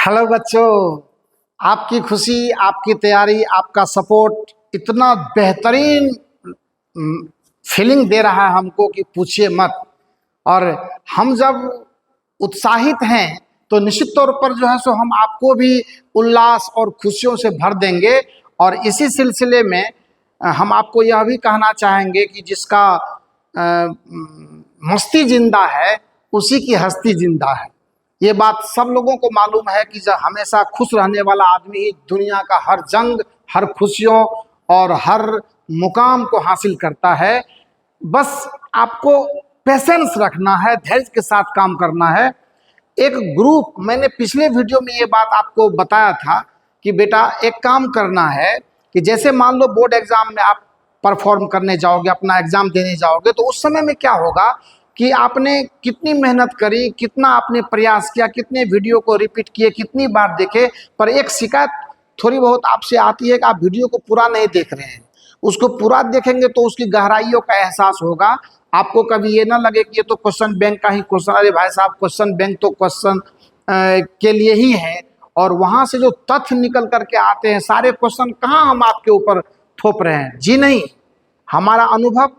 Hello बच्चों, आपकी खुशी, आपकी तैयारी, आपका सपोर्ट इतना बेहतरीन फीलिंग दे रहा है हमको कि पूछिए मत। और हम जब उत्साहित हैं तो निश्चित तौर पर जो है सो हम आपको भी उल्लास और खुशियों से भर देंगे। और इसी सिलसिले में हम आपको यह भी कहना चाहेंगे कि जिसका मस्ती जिंदा है उसी की हस्ती जिंदा है। ये बात सब लोगों को मालूम है कि जब हमेशा खुश रहने वाला आदमी ही दुनिया का हर जंग, हर खुशियों और हर मुकाम को हासिल करता है। बस आपको पेशेंस रखना है, धैर्य के साथ काम करना है। एक ग्रुप, मैंने पिछले वीडियो में ये बात आपको बताया था कि बेटा एक काम करना है कि जैसे मान लो बोर्ड एग्जाम में आप परफॉर्म करने जाओगे, अपना एग्जाम देने जाओगे, तो उस समय में क्या होगा कि आपने कितनी मेहनत करी, कितना आपने प्रयास किया, कितने वीडियो को रिपीट किए, कितनी बार देखे, पर एक शिकायत थोड़ी बहुत आपसे आती है कि आप वीडियो को पूरा नहीं देख रहे हैं। उसको पूरा देखेंगे तो उसकी गहराइयों का एहसास होगा। आपको कभी ये ना लगे कि ये तो क्वेश्चन बैंक का ही क्वेश्चन, अरे भाई साहब क्वेश्चन बैंक तो क्वेश्चन के लिए ही है, और वहां से जो तथ्य निकल करके आते हैं सारे क्वेश्चन कहाँ हम आपके ऊपर थोप रहे हैं। जी नहीं, हमारा अनुभव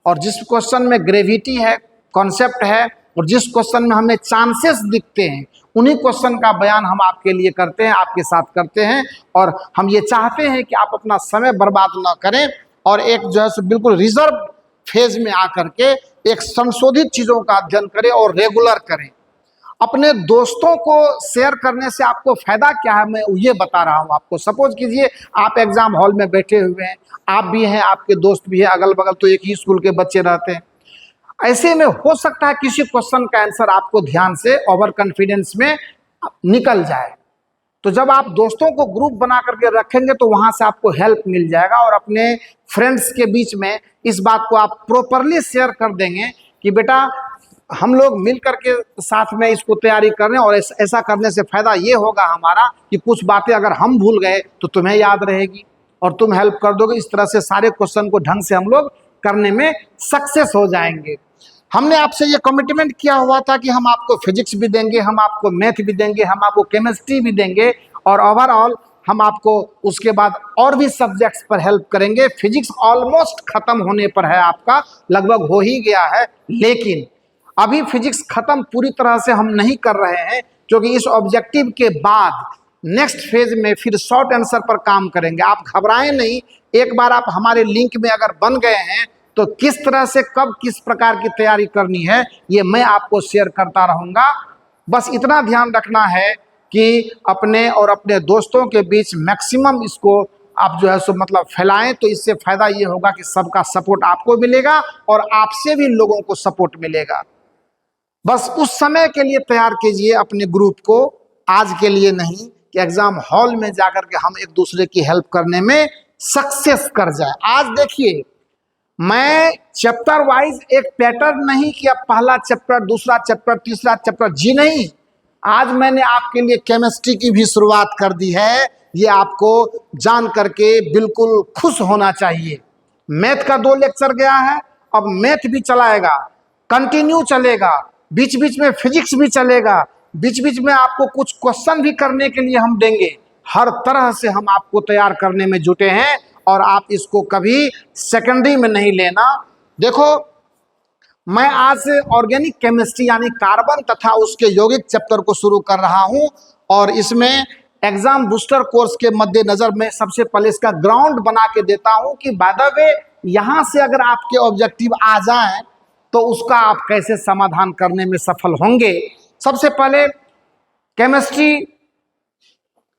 और जिस क्वेश्चन में ग्रेविटी है, कॉन्सेप्ट है, और जिस क्वेश्चन में हमें चांसेस दिखते हैं, उन्हीं क्वेश्चन का बयान हम आपके लिए करते हैं, आपके साथ करते हैं। और हम ये चाहते हैं कि आप अपना समय बर्बाद ना करें और एक जो है बिल्कुल रिजर्व फेज में आकर के एक संशोधित चीज़ों का अध्ययन करें और रेगुलर करें। अपने दोस्तों को शेयर करने से आपको फायदा क्या है, मैं ये बता रहा हूँ आपको। सपोज कीजिए आप एग्जाम हॉल में बैठे हुए हैं, आप भी हैं, आपके दोस्त भी हैं, अगल बगल तो एक ही स्कूल के बच्चे रहते हैं। ऐसे में हो सकता है किसी क्वेश्चन का आंसर आपको ध्यान से ओवर कॉन्फिडेंस में निकल जाए। तो जब आप दोस्तों को ग्रुप बना करके रखेंगे तो वहां से आपको हेल्प मिल जाएगा, और अपने फ्रेंड्स के बीच में इस बात को आप प्रॉपरली शेयर कर देंगे कि बेटा हम लोग मिल करके साथ में इसको तैयारी कर रहे हैं, और ऐसा करने से फायदा ये होगा हमारा कि कुछ बातें अगर हम भूल गए तो तुम्हें याद रहेगी और तुम हेल्प कर दोगे। इस तरह से सारे क्वेश्चन को ढंग से हम लोग करने में सक्सेस हो जाएंगे। हमने आपसे ये कमिटमेंट किया हुआ था कि हम आपको फिजिक्स भी देंगे, हम आपको मैथ भी देंगे, हम आपको केमिस्ट्री भी देंगे, और ओवरऑल हम आपको उसके बाद और भी सब्जेक्ट्स पर हेल्प करेंगे। फिजिक्स ऑलमोस्ट खत्म होने पर है, आपका लगभग हो ही गया है, लेकिन अभी फिजिक्स खत्म पूरी तरह से हम नहीं कर रहे हैं, क्योंकि इस ऑब्जेक्टिव के बाद नेक्स्ट फेज में फिर शॉर्ट आंसर पर काम करेंगे। आप घबराएं नहीं, एक बार आप हमारे लिंक में अगर बन गए हैं तो किस तरह से कब किस प्रकार की तैयारी करनी है ये मैं आपको शेयर करता रहूँगा। बस इतना ध्यान रखना है कि अपने और अपने दोस्तों के बीच मैक्सिमम इसको आप जो है सो मतलब फैलाएं, तो इससे फायदा ये होगा कि सबका सपोर्ट आपको मिलेगा और आपसे भी लोगों को सपोर्ट मिलेगा। बस उस समय के लिए तैयार कीजिए अपने ग्रुप को, आज के लिए नहीं कि एग्जाम हॉल में जाकर के हम एक दूसरे की हेल्प करने में सक्सेस कर जाए। आज देखिए, मैं चैप्टर वाइज एक पैटर्न नहीं कि अब पहला चैप्टर, दूसरा चैप्टर, तीसरा चैप्टर, जी नहीं। आज मैंने आपके लिए केमिस्ट्री की भी शुरुआत कर दी है, ये आपको जान करके बिल्कुल खुश होना चाहिए। मैथ का 2 लेक्चर गया है, अब मैथ भी चलाएगा, कंटिन्यू चलेगा, बीच बीच में फिजिक्स भी चलेगा, बीच बीच में आपको कुछ क्वेश्चन भी करने के लिए हम देंगे। हर तरह से हम आपको तैयार करने में जुटे हैं, और आप इसको कभी सेकेंडरी में नहीं लेना। देखो, मैं आज से ऑर्गेनिक केमिस्ट्री यानी कार्बन तथा उसके यौगिक चैप्टर को शुरू कर रहा हूं, और इसमें एग्जाम बूस्टर कोर्स के मद्देनजर मैं सबसे पहले इसका ग्राउंड बना के देता हूं कि बाय द वे यहां से अगर आपके ऑब्जेक्टिव आ जाएं तो उसका आप कैसे समाधान करने में सफल होंगे। सबसे पहले केमिस्ट्री,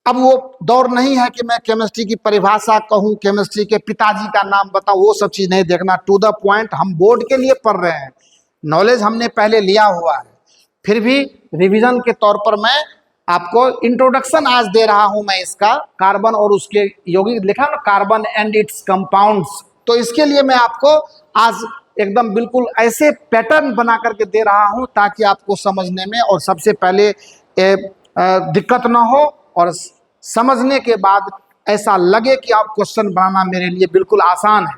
अब वो दौर नहीं है कि मैं केमिस्ट्री की परिभाषा कहूँ, केमिस्ट्री के पिताजी का नाम बताऊँ, वो सब चीज़ नहीं देखना। टू द पॉइंट, हम बोर्ड के लिए पढ़ रहे हैं, नॉलेज हमने पहले लिया हुआ है, फिर भी रिवीजन के तौर पर मैं आपको इंट्रोडक्शन आज दे रहा हूँ। मैं इसका कार्बन और उसके यौगिक लिखा ना, कार्बन एंड इट्स कंपाउंड्स, तो इसके लिए मैं आपको आज एकदम बिल्कुल ऐसे पैटर्न बना करके दे रहा हूँ ताकि आपको समझने में और सबसे पहले दिक्कत ना हो, और समझने के बाद ऐसा लगे कि आप क्वेश्चन बनाना मेरे लिए बिल्कुल आसान है।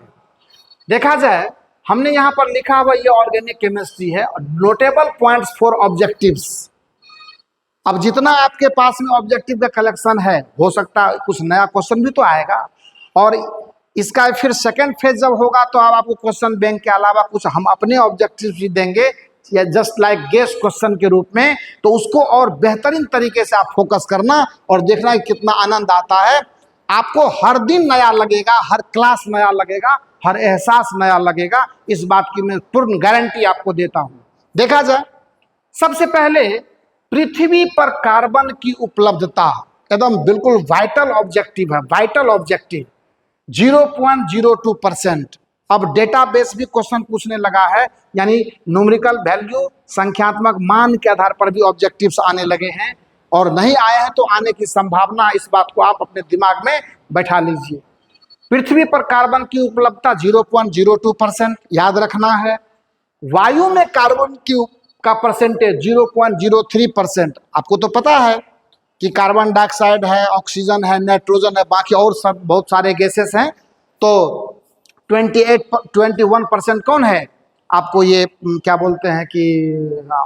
देखा जाए, हमने यहाँ पर लिखा हुआ ये ऑर्गेनिक केमिस्ट्री है, नोटेबल पॉइंट्स फॉर ऑब्जेक्टिव्स। अब जितना आपके पास में ऑब्जेक्टिव का कलेक्शन है, हो सकता है कुछ नया क्वेश्चन भी तो आएगा, और इसका फिर सेकंड फेज जब होगा तो अब आपको क्वेश्चन बैंक के अलावा कुछ हम अपने ऑब्जेक्टिव भी देंगे, या जस्ट लाइक गेस्ट क्वेश्चन के रूप में। तो उसको और बेहतरीन तरीके से आप फोकस करना और देखना कि कितना आनंद आता है। आपको हर दिन नया लगेगा, हर क्लास नया लगेगा, हर एहसास नया लगेगा, इस बात की मैं पूर्ण गारंटी आपको देता हूं। देखा जाए, सबसे पहले पृथ्वी पर कार्बन की उपलब्धता एकदम बिल्कुल वाइटल ऑब्जेक्टिव है, वाइटल ऑब्जेक्टिव 0.02%। अब डेटाबेस भी क्वेश्चन पूछने लगा है, यानी न्यूमेरिकल वैल्यू, संख्यात्मक मान के आधार पर भी ऑब्जेक्टिव्स आने लगे हैं, और नहीं आए हैं तो आने की संभावना, इस बात को आप अपने दिमाग में बैठा लीजिए। पृथ्वी पर कार्बन की उपलब्धता 0.02% याद रखना है। वायु में कार्बन का परसेंटेज 0.03%। आपको तो पता है कि कार्बन डाइऑक्साइड है, ऑक्सीजन है, नाइट्रोजन है, बाकी और सब बहुत सारे गैसेस हैं। तो 21% कौन है? आपको ये क्या बोलते हैं कि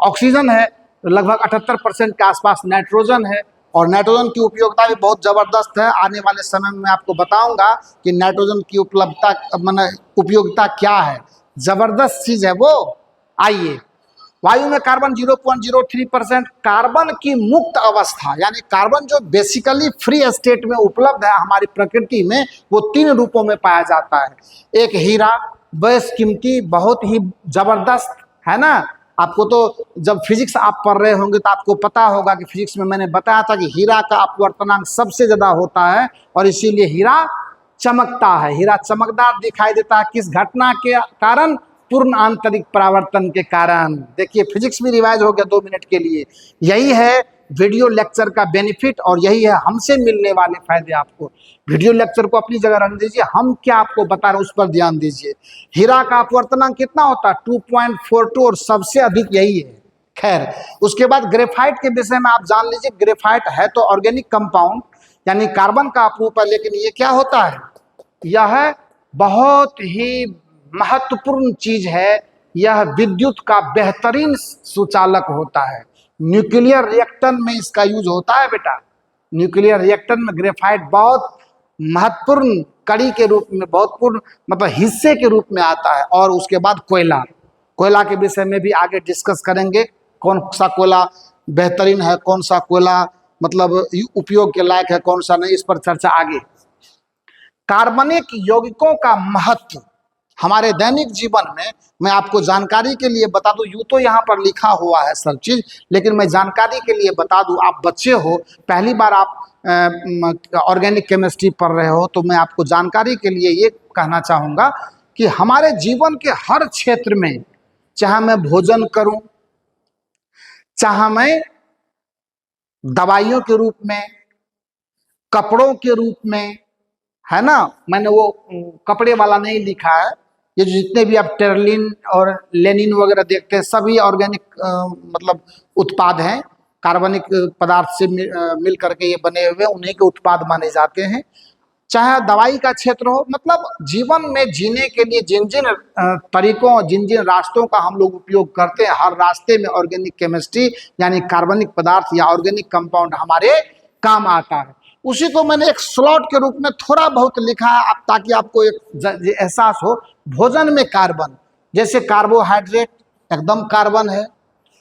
ऑक्सीजन है। लगभग 78% के आसपास नाइट्रोजन है, और नाइट्रोजन की उपयोगिता भी बहुत ज़बरदस्त है। आने वाले समय में मैं आपको बताऊंगा कि नाइट्रोजन की उपयोगिता क्या है, ज़बरदस्त चीज़ है वो। आइए, वायु में कार्बन 0.03%। कार्बन की मुक्त अवस्था, यानी कार्बन जो बेसिकली फ्री स्टेट में उपलब्ध है हमारी प्रकृति में, वो 3 रूपों में पाया जाता है। एक हीरा, बेस कीमती, बहुत ही जबरदस्त है ना। आपको तो जब फिजिक्स आप पढ़ रहे होंगे तो आपको पता होगा कि फिजिक्स में मैंने बताया था कि हीरा का अपवर्तनांक सबसे ज्यादा होता है, और इसीलिए हीरा चमकता है। हीरा चमकदार दिखाई देता है किस घटना के कारण? पूर्ण आंतरिक परावर्तन के कारण। देखिए, फिजिक्स भी रिवाइज हो गया 2 मिनट के लिए। यही है वीडियो लेक्चर का बेनिफिट, और यही है हमसे मिलने वाले फायदे। आपको वीडियो लेक्चर को अपनी जगह रख दीजिए, हम क्या आपको बता रहे हैं उस पर ध्यान दीजिए। हीरा का अपवर्तनांक कितना होता है? 2.42, और सबसे अधिक यही है। खैर, उसके बाद ग्रेफाइट के विषय में आप जान लीजिए। ग्रेफाइट है तो ऑर्गेनिक कंपाउंड, यानी कार्बन का अपरूप है, लेकिन ये क्या होता है? यह बहुत ही महत्वपूर्ण चीज है। यह विद्युत का बेहतरीन सुचालक होता है। न्यूक्लियर रिएक्टर में इसका यूज होता है बेटा। न्यूक्लियर रिएक्टर में ग्रेफाइट बहुत महत्वपूर्ण कड़ी के रूप में, बहुत पूर्ण मतलब हिस्से के रूप में आता है। और उसके बाद कोयला, कोयला के विषय में भी आगे डिस्कस करेंगे। कौन सा कोयला बेहतरीन है, कौन सा कोयला मतलब उपयोग के लायक है, कौन सा नहीं, इस पर चर्चा आगे। कार्बनिक यौगिकों का महत्व हमारे दैनिक जीवन में मैं आपको जानकारी के लिए बता दूं। यूं तो यहाँ पर लिखा हुआ है सब चीज, लेकिन मैं जानकारी के लिए बता दूं। आप बच्चे हो, पहली बार आप ऑर्गेनिक केमिस्ट्री पढ़ रहे हो, तो मैं आपको जानकारी के लिए ये कहना चाहूँगा कि हमारे जीवन के हर क्षेत्र में, चाहे मैं भोजन करूं, चाहे मैं दवाइयों के रूप में, कपड़ों के रूप में, है ना, मैंने वो कपड़े वाला नहीं लिखा है। ये जितने भी आप टेरलिन और लेनिन वगैरह देखते हैं, सभी ऑर्गेनिक मतलब उत्पाद हैं। कार्बनिक पदार्थ से मिल करके ये बने हुए, उन्हीं के उत्पाद माने जाते हैं। चाहे दवाई का क्षेत्र हो, मतलब जीवन में जीने के लिए जिन जिन तरीकों, जिन जिन रास्तों का हम लोग उपयोग करते हैं, हर रास्ते में ऑर्गेनिक केमिस्ट्री यानी कार्बनिक पदार्थ या ऑर्गेनिक कंपाउंड हमारे काम आता है। उसी को मैंने एक स्लॉट के रूप में थोड़ा बहुत लिखा है, ताकि आपको एक एहसास हो। भोजन में कार्बन, जैसे कार्बोहाइड्रेट एकदम कार्बन है,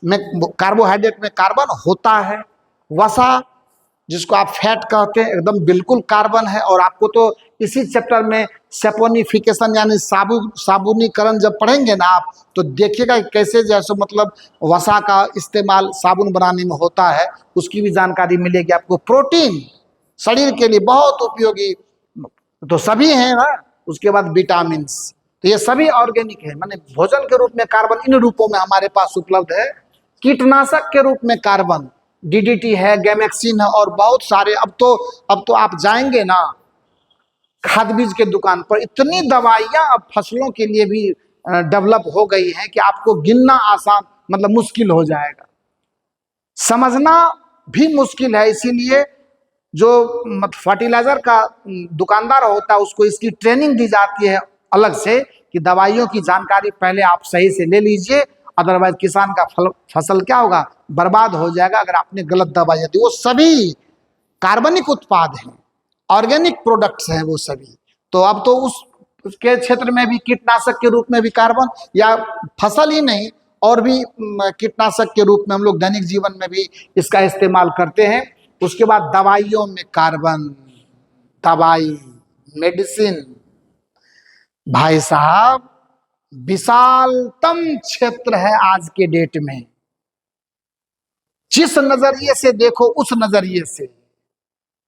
में कार्बोहाइड्रेट में कार्बन होता है। वसा, जिसको आप फैट कहते हैं, एकदम बिल्कुल कार्बन है। और आपको तो इसी चैप्टर में सेपोनिफिकेशन यानी साबुनीकरण जब पढ़ेंगे ना आप, तो देखिएगा कैसे जैसे मतलब वसा का इस्तेमाल साबुन बनाने में होता है, उसकी भी जानकारी मिलेगी आपको। प्रोटीन शरीर के लिए बहुत उपयोगी तो सभी हैं ना। उसके बाद विटामिन्स, तो ये सभी ऑर्गेनिक है। माने भोजन के रूप में कार्बन इन रूपों में हमारे पास उपलब्ध है। कीटनाशक के रूप में कार्बन डीडीटी है, गैमेक्सिन है, और बहुत सारे। अब तो आप जाएंगे ना खाद बीज के दुकान पर, इतनी दवाइयां अब फसलों के लिए भी डेवलप हो गई हैं कि आपको गिनना आसान मतलब मुश्किल हो जाएगा, समझना भी मुश्किल है। इसीलिए जो फर्टिलाइजर का दुकानदार होता है उसको इसकी ट्रेनिंग दी जाती है अलग से, कि दवाइयों की जानकारी पहले आप सही से ले लीजिए, अदरवाइज किसान का फसल क्या होगा, बर्बाद हो जाएगा अगर आपने गलत दवाई दी। वो सभी कार्बनिक उत्पाद हैं, ऑर्गेनिक प्रोडक्ट्स हैं वो सभी। तो अब तो उसके क्षेत्र में भी कीटनाशक के रूप में भी कार्बन, या फसल ही नहीं और भी कीटनाशक के रूप में हम लोग दैनिक जीवन में भी इसका इस्तेमाल करते हैं। उसके बाद दवाइयों में कार्बन, दवाई, मेडिसिन, भाई साहब विशालतम क्षेत्र है आज के डेट में। जिस नजरिए से देखो उस नजरिए से,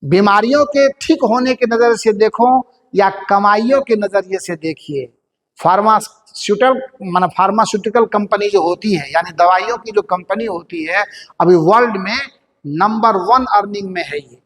बीमारियों के ठीक होने के नजरिए से देखो या कमाइयों के नजरिए से देखिए, फार्मास्यूटिकल कंपनी जो होती है, यानी दवाइयों की जो कंपनी होती है, अभी वर्ल्ड में नंबर 1 अर्निंग में है। ये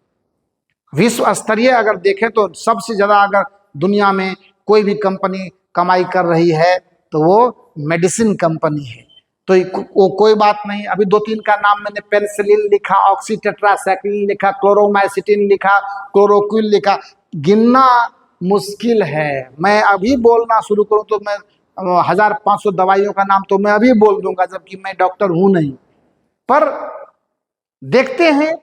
विश्व स्तरीय अगर देखें तो सबसे ज्यादा अगर दुनिया में कोई भी कंपनी कमाई कर रही है तो वो मेडिसिन कंपनी है। तो वो कोई बात नहीं, अभी 2-3 का नाम मैंने पेनिसिलिन लिखा, ऑक्सीटेट्रासाइक्लिन लिखा, क्लोरोमाइसिटिन लिखा, क्लोरोक्विन लिखा, गिनना मुश्किल है। मैं अभी बोलना शुरू करूं तो मैं 1500 दवाइयों का नाम तो मैं अभी बोल दूंगा, जबकि मैं डॉक्टर हूं नहीं। पर देखते हैं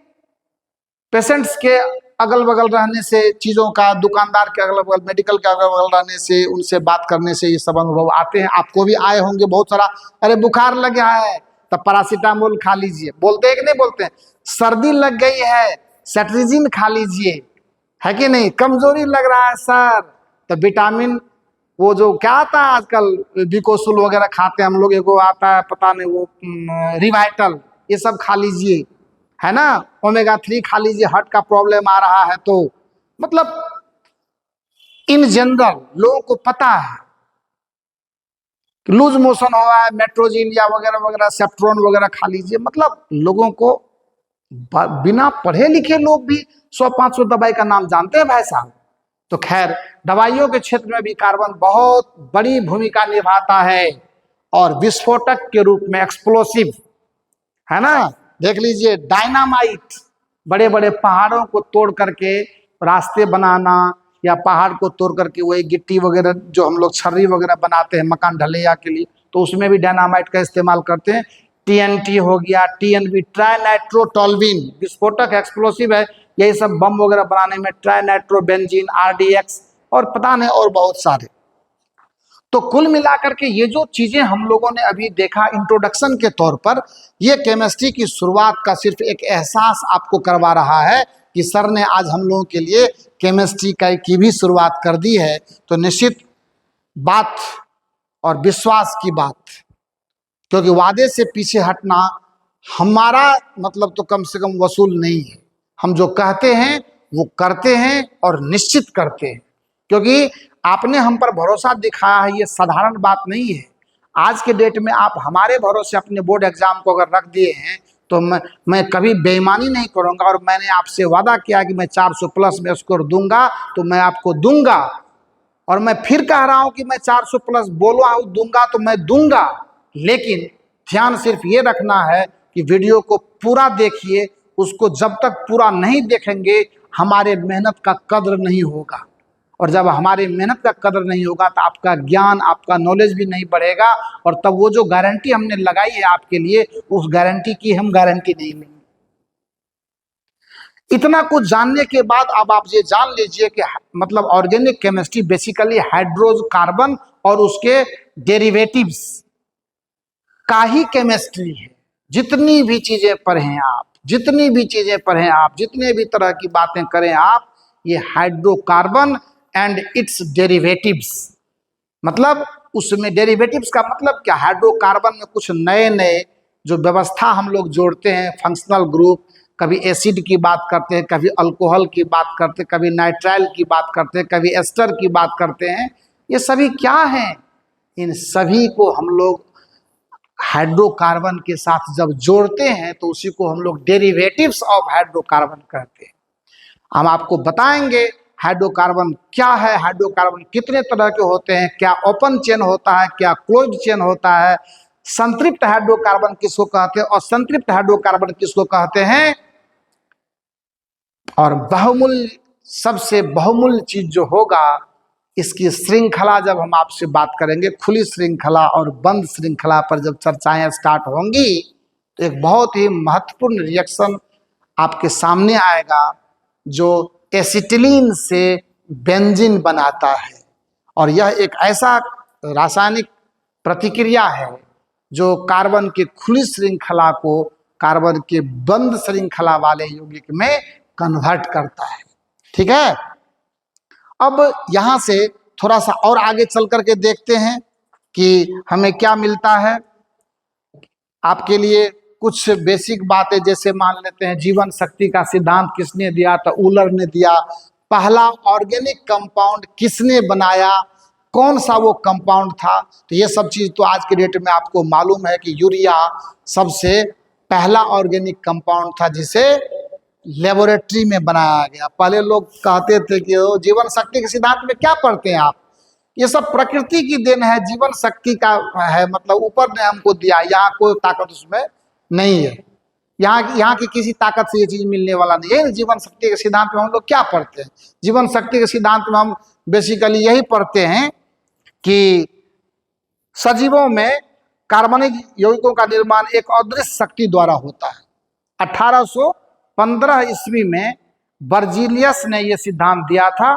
पेशेंट्स के अगल बगल रहने से, चीज़ों का, दुकानदार के अगल बगल, मेडिकल के अगल बगल रहने से, उनसे बात करने से ये सब अनुभव आते हैं। आपको भी आए होंगे बहुत सारा, अरे बुखार लग गया है तो पैरासीटामोल खा लीजिए, बोलते हैं कि नहीं बोलते हैं? सर्दी लग गई है सेट्रिजिन खा लीजिए, है कि नहीं? कमजोरी लग रहा है सर तो विटामिन, वो जो क्या आता है आजकल, बिकोसुल वगैरह खाते हैं हम लोग, एगो आता है पता नहीं वो रिवाइटल, ये सब खा लीजिए, है ना? ओमेगा 3 खा लीजिए, हार्ट का प्रॉब्लम आ रहा है तो। मतलब इन जनरल लोगों को पता है कि लूज मोशन हो रहा है, मेट्रोजिन या वगैरह वगैरह, सेप्ट्रोन वगैरह खा लीजिए। मतलब लोगों को, बिना पढ़े लिखे लोग भी 100-500 दवाई का नाम जानते हैं भाई साहब। तो खैर, दवाइयों के क्षेत्र में भी कार्बन बहुत बड़ी भूमिका निभाता है, और विस्फोटक के रूप में, एक्सप्लोसिव, है ना? देख लीजिए डायनामाइट, बड़े बड़े पहाड़ों को तोड़ करके रास्ते बनाना, या पहाड़ को तोड़ करके वही गिट्टी वगैरह जो हम लोग छर्री वगैरह बनाते हैं मकान ढलैया के लिए, तो उसमें भी डायनामाइट का इस्तेमाल करते हैं। TNT हो गया, TNB, ट्राइनाइट्रोटोल्यूइन, विस्फोटक एक्सप्लोसिव है। यही सब बम वगैरह बनाने में, ट्राइनाइट्रोबेंजीन, RDX, और पता नहीं और बहुत सारे। तो कुल मिलाकर के ये जो चीजें हम लोगों ने अभी देखा इंट्रोडक्शन के तौर पर, ये केमिस्ट्री की शुरुआत का सिर्फ एक एहसास आपको करवा रहा है कि सर ने आज हम लोगों के लिए केमिस्ट्री की भी शुरुआत कर दी है। तो निश्चित बात और विश्वास की बात, क्योंकि वादे से पीछे हटना हमारा मतलब तो कम से कम वसूल नहीं है। हम जो कहते हैं वो करते हैं और निश्चित करते हैं, क्योंकि आपने हम पर भरोसा दिखाया है, ये साधारण बात नहीं है। आज के डेट में आप हमारे भरोसे अपने बोर्ड एग्जाम को अगर रख दिए हैं तो मैं कभी बेईमानी नहीं करूंगा, और मैंने आपसे वादा किया कि मैं 400 प्लस में स्कोर दूंगा तो मैं आपको दूंगा, और मैं फिर कह रहा हूं कि मैं 400 प्लस बोला हूं दूंगा तो मैं दूंगा। लेकिन ध्यान सिर्फ ये रखना है कि वीडियो को पूरा देखिए, उसको जब तक पूरा नहीं देखेंगे हमारे मेहनत का कद्र नहीं होगा, और जब हमारी मेहनत का कदर नहीं होगा तो आपका ज्ञान, आपका नॉलेज भी नहीं बढ़ेगा, और तब वो जो गारंटी हमने लगाई है आपके लिए, उस गारंटी की हम गारंटी नहीं लेंगे। इतना कुछ जानने के बाद अब आप ये जान लीजिए कि मतलब ऑर्गेनिक केमिस्ट्री बेसिकली हाइड्रोकार्बन और उसके डेरिवेटिव्स का ही केमिस्ट्री है। जितनी भी चीजें पढ़ें आप, जितनी भी चीजें पढ़ें आप, जितने भी तरह की बातें करें आप, ये हाइड्रोकार्बन एंड इट्स डेरिवेटिव्स, मतलब उसमें डेरिवेटिव्स का मतलब क्या, हाइड्रोकार्बन में कुछ नए नए जो व्यवस्था हम लोग जोड़ते हैं, फंक्शनल ग्रुप, कभी एसिड की बात करते हैं, कभी अल्कोहल की बात करते हैं, कभी नाइट्राइल की बात करते हैं, कभी एस्टर की बात करते हैं। ये सभी क्या हैं? इन सभी को हम लोग हाइड्रोकार्बन के साथ जब जोड़ते हैं तो उसी को हम लोग डेरिवेटिव्स ऑफ हाइड्रोकार्बन कहते हैं। हम आपको बताएंगे हाइड्रोकार्बन क्या है, हाइड्रोकार्बन कितने तरह के होते हैं, क्या ओपन चेन होता है, क्या क्लोज्ड चेन होता है, संतृप्त हाइड्रोकार्बन किसको कहते हैं, और संतृप्त हाइड्रोकार्बन किसको कहते हैं, और बहुमूल्य, सबसे बहुमूल्य चीज जो होगा इसकी श्रृंखला जब हम आपसे बात करेंगे, खुली श्रृंखला और बंद श्रृंखला पर जब चर्चाएं स्टार्ट होंगी, तो एक बहुत ही महत्वपूर्ण रिएक्शन आपके सामने आएगा जो एसिटिलीन से बेंजीन बनाता है। और यह एक ऐसा रासायनिक प्रतिक्रिया है जो कार्बन की खुली श्रृंखला को कार्बन के बंद श्रृंखला वाले यौगिक में कन्वर्ट करता है। ठीक है, अब यहां से थोड़ा सा और आगे चल करके देखते हैं कि हमें क्या मिलता है। आपके लिए कुछ बेसिक बातें, जैसे मान लेते हैं जीवन शक्ति का सिद्धांत किसने दिया, तो ऊलर ने दिया। पहला ऑर्गेनिक कंपाउंड किसने बनाया, कौन सा वो कंपाउंड था, तो ये सब चीज तो आज के डेट में आपको मालूम है कि यूरिया सबसे पहला ऑर्गेनिक कंपाउंड था जिसे लेबोरेटरी में बनाया गया। पहले लोग कहते थे कि जीवन शक्ति के सिद्धांत में क्या पढ़ते हैं आप, ये सब प्रकृति की देन है, जीवन शक्ति का है, मतलब ऊपर ने हमको दिया, यहाँ कोई ताकत उसमें नहीं है, यहाँ की किसी ताकत से ये चीज मिलने वाला नहीं है। जीवन शक्ति के सिद्धांत में हम लोग क्या पढ़ते हैं, जीवन शक्ति के सिद्धांत में हम बेसिकली यही पढ़ते हैं कि सजीवों में कार्बनिक यौगिकों का निर्माण एक अदृश्य शक्ति द्वारा होता है। 1815 ईस्वी में बर्जीलियस ने यह सिद्धांत दिया था,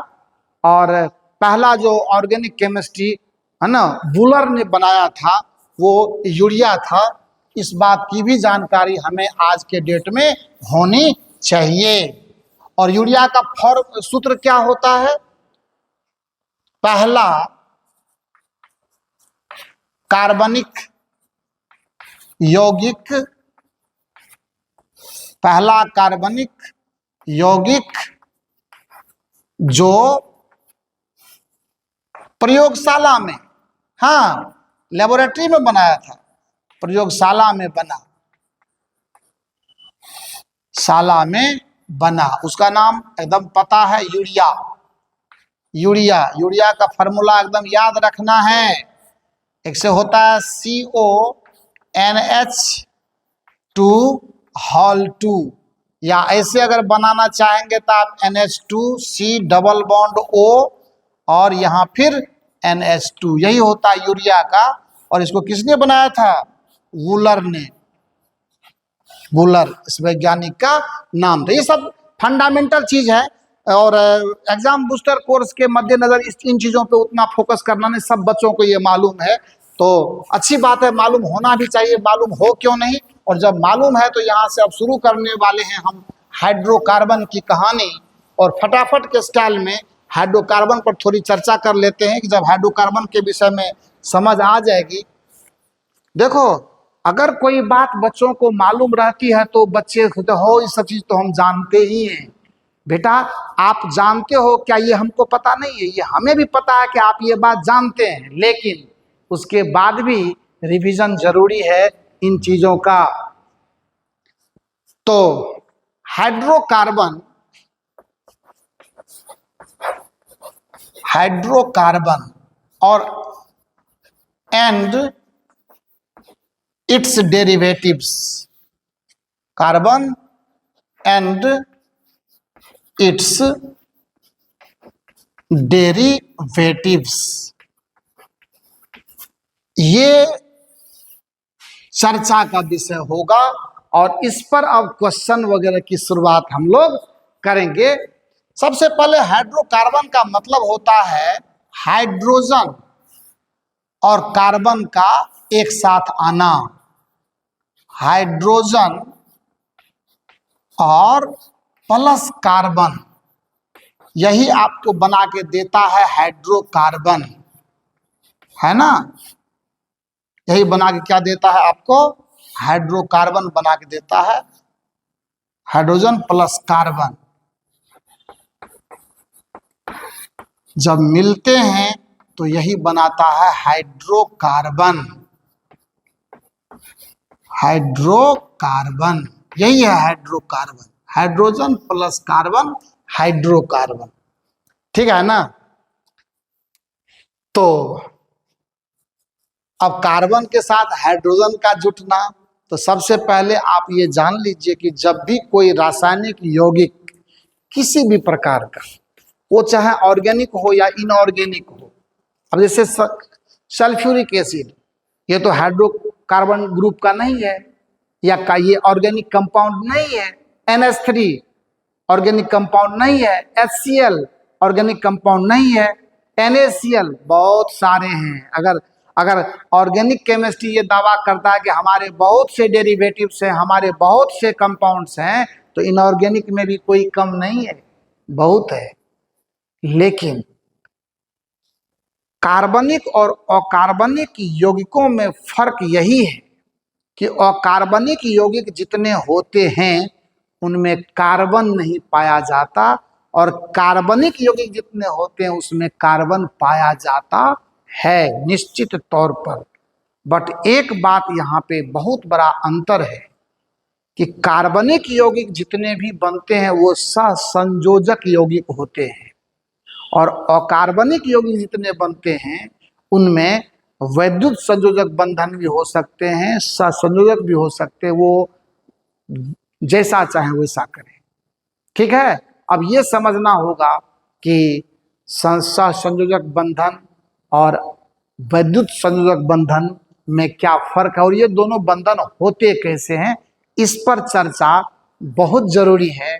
और पहला जो ऑर्गेनिक केमिस्ट्री है ना वूलर ने बनाया था वो यूरिया था। इस बात की भी जानकारी हमें आज के डेट में होनी चाहिए। और यूरिया का फॉर्म सूत्र क्या होता है, पहला कार्बनिक यौगिक, पहला कार्बनिक यौगिक जो प्रयोगशाला में, हाँ लेबोरेटरी में बनाया था, प्रयोगशाला में बना, शाला में बना, उसका नाम एकदम पता है यूरिया। यूरिया का फार्मूला एकदम याद रखना है। एक से होता है CONH2 या ऐसे अगर बनाना चाहेंगे तो आप NH2C डबल बॉन्ड O और यहाँ फिर NH2, यही होता है यूरिया का। और इसको किसने बनाया था, वूलर ने, वूलर इस वैज्ञानिक का नाम था। ये सब फंडामेंटल चीज है और एग्जाम बूस्टर कोर्स के मद्देनजर इन चीजों पे उतना फोकस करना नहीं, सब बच्चों को ये मालूम है तो अच्छी बात है, मालूम होना भी चाहिए, मालूम हो क्यों नहीं। और जब मालूम है तो यहाँ से अब शुरू करने वाले हैं हम हाइड्रोकार्बन की कहानी, और फटाफट के स्टाइल में हाइड्रोकार्बन पर थोड़ी चर्चा कर लेते हैं कि जब हाइड्रोकार्बन के विषय में समझ आ जाएगी। देखो, अगर कोई बात बच्चों को मालूम रहती है तो बच्चे कहते हो ये सब चीज तो हम जानते ही हैं। बेटा आप जानते हो क्या, ये हमको पता नहीं है, ये हमें भी पता है कि आप ये बात जानते हैं, लेकिन उसके बाद भी रिवीजन जरूरी है इन चीजों का। तो हाइड्रोकार्बन और and it's derivatives, carbon and it's derivatives, ये चर्चा का विषय होगा। और इस पर अब क्वेश्चन वगैरह की शुरुआत हम लोग करेंगे। सबसे पहले हाइड्रोकार्बन का मतलब होता है हाइड्रोजन और कार्बन का एक साथ आना, हाइड्रोजन और प्लस कार्बन, यही आपको बना के देता है हाइड्रोकार्बन, है ना। यही बना के क्या देता है आपको, हाइड्रोकार्बन बना के देता है, हाइड्रोजन प्लस कार्बन जब मिलते हैं तो यही बनाता है हाइड्रोकार्बन। हाइड्रोकार्बन यही है hydrocarbon, hydrogen plus carbon hydrocarbon, ठीक है ना। तो अब कार्बन के साथ हाइड्रोजन का जुटना, तो सबसे पहले आप ये जान लीजिए कि जब भी कोई रासायनिक यौगिक किसी भी प्रकार का, वो चाहे ऑर्गेनिक हो या इनऑर्गेनिक हो। अब जैसे सल्फ्यूरिक एसिड, ये तो हाइड्रोकार्बन ग्रुप का नहीं है, या का ये ऑर्गेनिक कंपाउंड नहीं है। NH3 ऑर्गेनिक कंपाउंड नहीं है। HCl ऑर्गेनिक कंपाउंड नहीं है। NaCl बहुत सारे हैं। अगर ऑर्गेनिक केमिस्ट्री ये दावा करता है कि हमारे बहुत से डेरिवेटिव्स हैं, हमारे बहुत से कंपाउंड्स हैं, तो इनऑर्गेनिक में भी कोई कम नहीं है, बहुत है। लेकिन कार्बनिक और अकार्बनिक यौगिकों में फर्क यही है कि अकार्बनिक यौगिक जितने होते हैं उनमें कार्बन नहीं पाया जाता, और कार्बनिक यौगिक जितने होते हैं उसमें कार्बन पाया जाता है निश्चित तौर पर। बट एक बात यहाँ पे बहुत बड़ा अंतर है कि कार्बनिक यौगिक जितने भी बनते हैं वो सहसंयोजक यौगिक होते हैं, और अकार्बनिक यौगिक जितने बनते हैं उनमें वैद्युत संयोजक बंधन भी हो सकते हैं, सहसंयोजक भी हो सकते हैं। वो जैसा चाहे वैसा करें, ठीक है। अब ये समझना होगा कि सहसंयोजक बंधन और वैद्युत संयोजक बंधन में क्या फर्क है और ये दोनों बंधन होते कैसे हैं, इस पर चर्चा बहुत जरूरी है।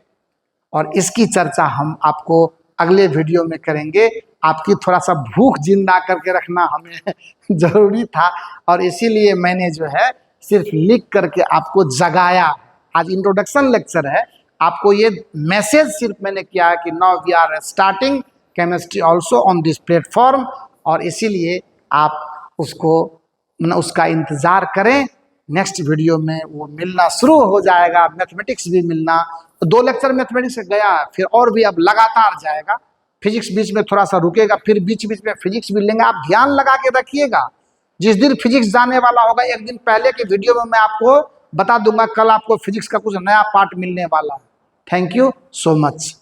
और इसकी चर्चा हम आपको अगले वीडियो में करेंगे। आपकी थोड़ा सा भूख जिंदा करके रखना हमें जरूरी था, और इसीलिए मैंने जो है सिर्फ लिख करके आपको जगाया। आज इंट्रोडक्शन लेक्चर है, आपको ये मैसेज सिर्फ मैंने किया है कि now we are starting chemistry also on this platform, और इसीलिए आप उसका इंतज़ार करें। नेक्स्ट वीडियो में वो मिलना शुरू हो जाएगा, मैथमेटिक्स भी मिलना। तो 2 लेक्चर मैथमेटिक्स गया, फिर और भी अब लगातार जाएगा। फिजिक्स बीच में थोड़ा सा रुकेगा, फिर बीच बीच में फिजिक्स भी लेंगे। आप ध्यान लगा के रखिएगा, जिस दिन फिजिक्स जाने वाला होगा एक दिन पहले के वीडियो में मैं आपको बता दूंगा, कल आपको फिजिक्स का कुछ नया पार्ट मिलने वाला है। Thank you so much.